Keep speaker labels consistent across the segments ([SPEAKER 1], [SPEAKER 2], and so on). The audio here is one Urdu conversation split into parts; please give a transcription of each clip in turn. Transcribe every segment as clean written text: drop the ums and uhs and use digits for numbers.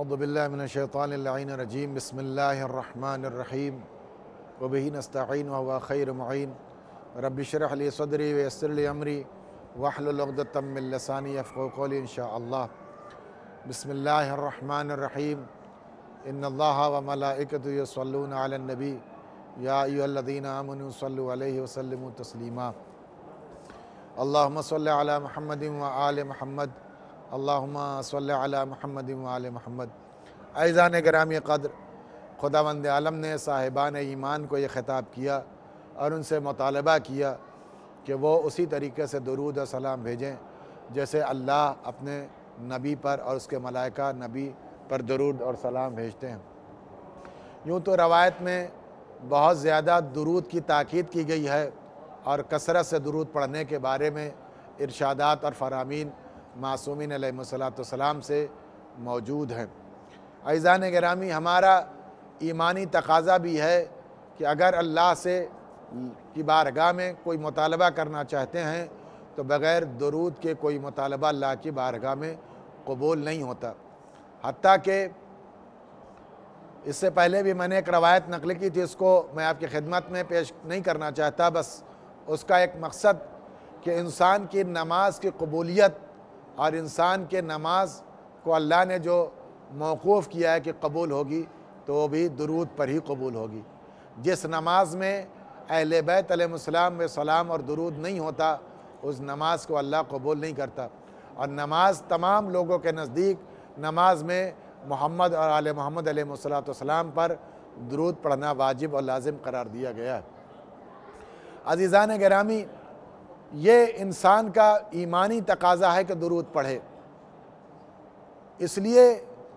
[SPEAKER 1] اعوذ باللہ من الشیطان اللعین الرجیم بسم اللہ الرحمن الرحیم وبہ نستعین وہو خیر معین رب اشرح لی صدری ویسر لی امری واحلل عقدۃ من لسانی یفقہوا قولی انشاءاللہ۔ بسم اللہ الرحمن الرحیم ان اللہ وملائکتہ یصلون علی النبی یا ایھا الذین آمنوا صلوا علیہ وسلموا تسلیما۔ اللہم صلی علی محمد وآل محمد، اللہم صلی علی محمد وآل محمد۔ عزیزان گرامی قدر، خداوند عالم نے صاحبان ایمان کو یہ خطاب کیا اور ان سے مطالبہ کیا کہ وہ اسی طریقے سے درود و سلام بھیجیں جیسے اللہ اپنے نبی پر اور اس کے ملائکہ نبی پر درود اور سلام بھیجتے ہیں۔ یوں تو روایت میں بہت زیادہ درود کی تاکید کی گئی ہے اور کثرت سے درود پڑھنے کے بارے میں ارشادات اور فرامین معصومین علیہم السلام سے موجود ہیں۔ عزیزان گرامی، ہمارا ایمانی تقاضا بھی ہے کہ اگر اللہ سے کی بارگاہ میں کوئی مطالبہ کرنا چاہتے ہیں تو بغیر درود کے کوئی مطالبہ اللہ کی بارگاہ میں قبول نہیں ہوتا۔ حتیٰ کہ اس سے پہلے بھی میں نے ایک روایت نقل کی تھی، اس کو میں آپ کی خدمت میں پیش نہیں کرنا چاہتا، بس اس کا ایک مقصد کہ انسان کی نماز کی قبولیت اور انسان کے نماز کو اللہ نے جو موقوف کیا ہے کہ قبول ہوگی تو وہ بھی درود پر ہی قبول ہوگی۔ جس نماز میں اہل بیت علیہ السلام میں سلام اور درود نہیں ہوتا اس نماز کو اللہ قبول نہیں کرتا، اور نماز تمام لوگوں کے نزدیک نماز میں محمد اور آل محمد علیہ السلام پر درود پڑھنا واجب اور لازم قرار دیا گیا ہے۔ عزیزان گرامی، یہ انسان کا ایمانی تقاضا ہے کہ درود پڑھے، اس لیے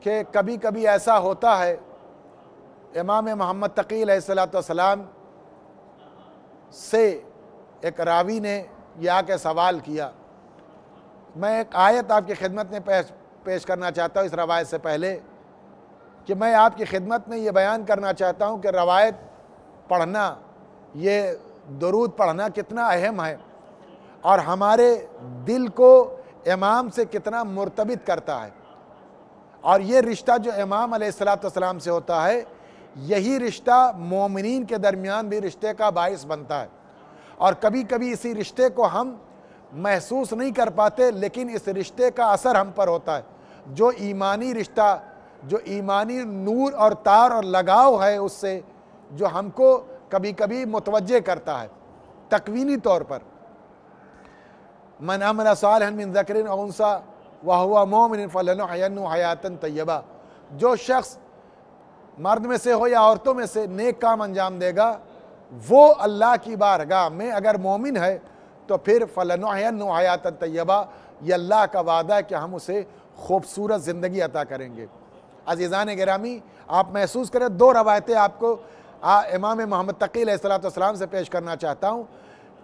[SPEAKER 1] کہ کبھی کبھی ایسا ہوتا ہے۔ امام محمد تقی علیہ السلام سے ایک راوی نے یہ آ کے سوال کیا۔ میں ایک آیت آپ کی خدمت میں پیش کرنا چاہتا ہوں اس روایت سے پہلے، کہ میں آپ کی خدمت میں یہ بیان کرنا چاہتا ہوں کہ روایت پڑھنا، یہ درود پڑھنا کتنا اہم ہے اور ہمارے دل کو امام سے کتنا مرتبط کرتا ہے، اور یہ رشتہ جو امام علیہ السلام سے ہوتا ہے یہی رشتہ مومنین کے درمیان بھی رشتے کا باعث بنتا ہے، اور کبھی کبھی اسی رشتے کو ہم محسوس نہیں کر پاتے لیکن اس رشتے کا اثر ہم پر ہوتا ہے۔ جو ایمانی رشتہ، جو ایمانی نور اور تار اور لگاؤ ہے اس سے، جو ہم کو کبھی کبھی متوجہ کرتا ہے تکوینی طور پر۔ من عمل صالحا من ذکر او انثی وہو مؤمن فلنحینہ حیاۃ طیبہ، جو شخص مرد میں سے ہو یا عورتوں میں سے نیک کام انجام دے گا وہ اللہ کی بارگاہ میں اگر مومن ہے تو پھر فلنحینہ حیاۃ طیبہ، یہ اللہ کا وعدہ ہے کہ ہم اسے خوبصورت زندگی عطا کریں گے۔ عزیزان گرامی، آپ محسوس کریں، دو روایتیں آپ کو امام محمد تقی علیہ السلام سے پیش کرنا چاہتا ہوں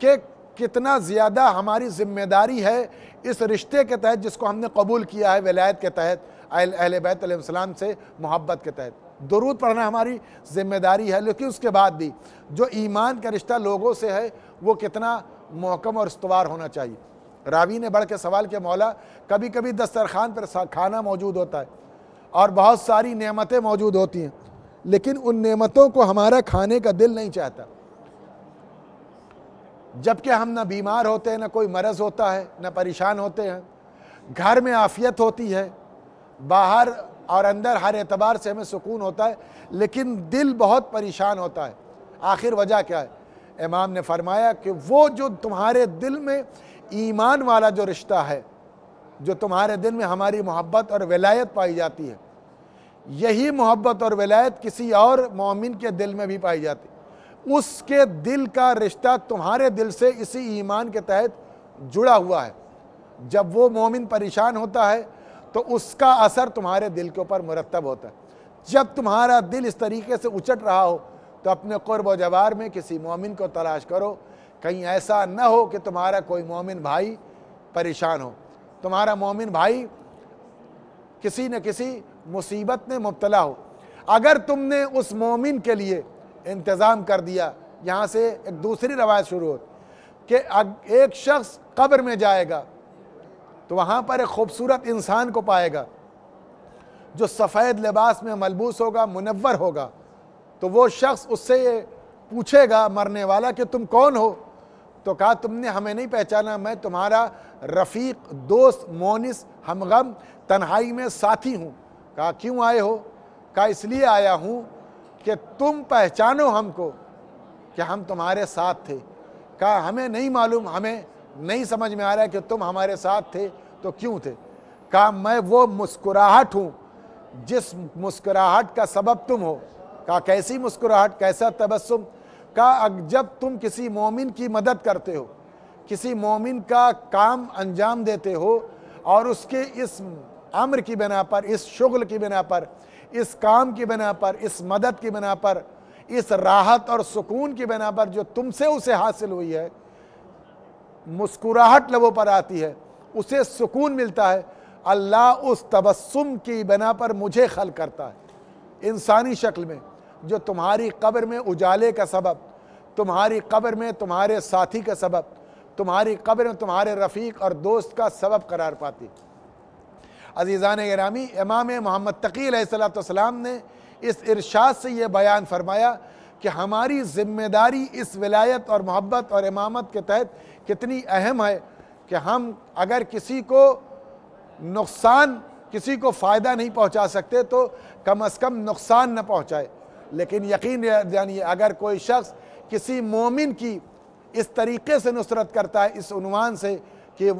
[SPEAKER 1] کہ کتنا زیادہ ہماری ذمہ داری ہے اس رشتے کے تحت جس کو ہم نے قبول کیا ہے ولایت کے تحت، اہل بیت علیہ السلام سے محبت کے تحت۔ درود پڑھنا ہماری ذمہ داری ہے، لیکن اس کے بعد بھی جو ایمان کا رشتہ لوگوں سے ہے وہ کتنا محکم اور استوار ہونا چاہیے۔ راوی نے بڑھ کے سوال کیا، مولا کبھی کبھی دسترخوان پر کھانا موجود ہوتا ہے اور بہت ساری نعمتیں موجود ہوتی ہیں، لیکن ان نعمتوں کو ہمارا کھانے کا دل نہیں چاہتا، جبکہ ہم نہ بیمار ہوتے ہیں، نہ کوئی مرض ہوتا ہے، نہ پریشان ہوتے ہیں، گھر میں عافیت ہوتی ہے، باہر اور اندر ہر اعتبار سے ہمیں سکون ہوتا ہے، لیکن دل بہت پریشان ہوتا ہے۔ آخر وجہ کیا ہے؟ امام نے فرمایا کہ وہ جو تمہارے دل میں ایمان والا جو رشتہ ہے، جو تمہارے دل میں ہماری محبت اور ولایت پائی جاتی ہے، یہی محبت اور ولایت کسی اور مومن کے دل میں بھی پائی جاتی ہے، اس کے دل کا رشتہ تمہارے دل سے اسی ایمان کے تحت جڑا ہوا ہے۔ جب وہ مومن پریشان ہوتا ہے تو اس کا اثر تمہارے دل کے اوپر مرتب ہوتا ہے۔ جب تمہارا دل اس طریقے سے اچٹ رہا ہو تو اپنے قرب و جوار میں کسی مومن کو تلاش کرو، کہیں ایسا نہ ہو کہ تمہارا کوئی مومن بھائی پریشان ہو، تمہارا مومن بھائی کسی نہ کسی مصیبت میں مبتلا ہو۔ اگر تم نے اس مومن کے لیے انتظام کر دیا، یہاں سے ایک دوسری روایت شروع ہو کہ ایک شخص قبر میں جائے گا تو وہاں پر ایک خوبصورت انسان کو پائے گا، جو سفید لباس میں ملبوس ہوگا، منور ہوگا، تو وہ شخص اس سے یہ پوچھے گا مرنے والا کہ تم کون ہو؟ تو کہا تم نے ہمیں نہیں پہچانا، میں تمہارا رفیق، دوست، مونس، ہمغم، تنہائی میں ساتھی ہوں۔ کہا کیوں آئے ہو؟ کہا اس لیے آیا ہوں کہ تم پہچانو ہم کو کہ ہم تمہارے ساتھ تھے۔ کہا ہمیں نہیں معلوم، ہمیں نہیں سمجھ میں آ رہا ہے کہ تم ہمارے ساتھ تھے تو کیوں تھے؟ کہا میں وہ مسکراہٹ ہوں جس مسکراہٹ کا سبب تم ہو۔ کہا کیسی مسکراہٹ، کیسا تبسم؟ کہا جب تم کسی مومن کی مدد کرتے ہو، کسی مومن کا کام انجام دیتے ہو، اور اس کے اس امر کی بنا پر، اس شغل کی بنا پر، اس کام کی بنا پر، اس مدد کی بنا پر، اس راحت اور سکون کی بنا پر جو تم سے اسے حاصل ہوئی ہے، مسکراہٹ لبوں پر آتی ہے، اسے سکون ملتا ہے، اللہ اس تبسم کی بنا پر مجھے خلق کرتا ہے انسانی شکل میں، جو تمہاری قبر میں اجالے کا سبب، تمہاری قبر میں تمہارے ساتھی کا سبب، تمہاری قبر میں تمہارے رفیق اور دوست کا سبب قرار پاتی۔ عزیزان گرامی، امام محمد تقی علیہ السلام نے اس ارشاد سے یہ بیان فرمایا کہ ہماری ذمہ داری اس ولایت اور محبت اور امامت کے تحت کتنی اہم ہے کہ ہم اگر کسی کو نقصان، کسی کو فائدہ نہیں پہنچا سکتے تو کم از کم نقصان نہ پہنچائے، لیکن یقین جانیے اگر کوئی شخص کسی مومن کی اس طریقے سے نصرت کرتا ہے، اس عنوان سے کہ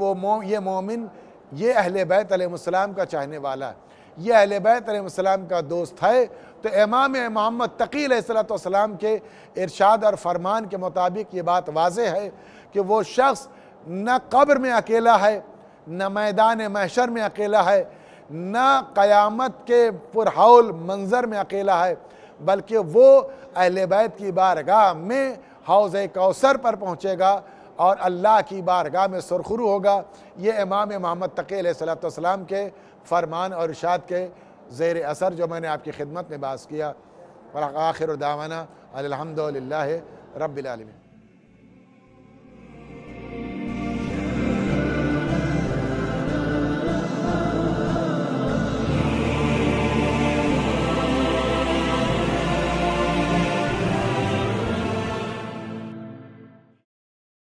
[SPEAKER 1] یہ مومن یہ اہل بیت علیہ السلام کا چاہنے والا ہے، یہ اہل بیت علیہ السلام کا دوست ہے، تو امام محمد تقی علیہ السلام کے ارشاد اور فرمان کے مطابق یہ بات واضح ہے کہ وہ شخص نہ قبر میں اکیلا ہے، نہ میدان محشر میں اکیلا ہے، نہ قیامت کے پرہول منظر میں اکیلا ہے، بلکہ وہ اہل بیت کی بارگاہ میں حوض کوثر پر پہنچے گا اور اللہ کی بارگاہ میں سرخرو ہوگا۔ یہ امام محمد تقی علیہ السلام کے فرمان اور ارشاد کے زیر اثر جو میں نے آپ کی خدمت میں باز کیا۔ وآخر دعوانا الحمدللہ رب العالمین۔